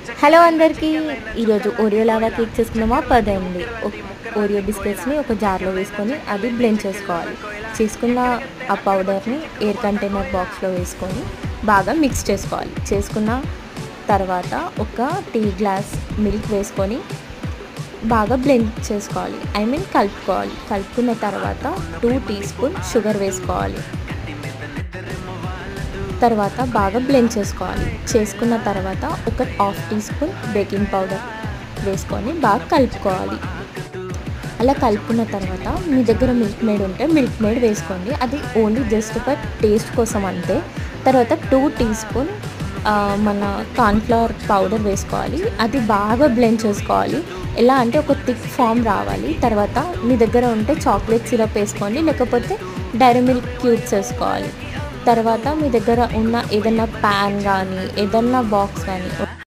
Hello అందరికీ. ఈరోజు Oreo lava cake చేసుకుందామా? పదండి. ఓరియో బిస్కెట్స్ని ఒక జార్లో వేసుకొని అది బ్లెండ్ చేసుకోవాలి. చేసుకున్న ఆ పౌడర్ని ఎయిర్ కంటైనర్ బాక్స్లో వేసుకొని బాగా మిక్స్ చేసుకోవాలి. చేసుకున్న తర్వాత ఒక టీ గ్లాస్ మిల్క్ వేసుకొని బాగా బ్లెండ్ చేసుకోవాలి. కలుపుకోవాలి. కలుపుకున్న తర్వాత 2 టీ స్పూన్ షుగర్ వేసుకోవాలి. తర్వాత బాగా బ్లెండ్ చేసుకోవాలి. చేసుకున్న తర్వాత ఒక half teaspoon baking powder వేసుకొని బాగా కలుపుకోవాలి. అలా కలుపుకున్న తర్వాత మీ దగ్గర మిల్క్ మేడ్ ఉంటే మిల్క్ మేడ్ వేసుకోండి. అది ఓన్లీ జస్ట్ ఫర్ టేస్ట్ కోసం అంతే. తర్వాత 2 టీ స్పూన్ మన కార్న్ఫ్లవర్ పౌడర్ వేసుకోవాలి. అది బాగా బ్లెండ్ చేసుకోవాలి. ఎలా అంటే ఒక థిక్ ఫామ్ రావాలి. తర్వాత మీ దగ్గర ఉంటే చాక్లెట్ సిరప్ వేసుకోండి, లేకపోతే డైరీ మిల్క్ క్యూబ్స్ వేసుకోవాలి. తర్వాత మీ దగ్గర ఉన్న ఏదైనా ప్యాన్ కానీ ఏదైనా బాక్స్ కానీ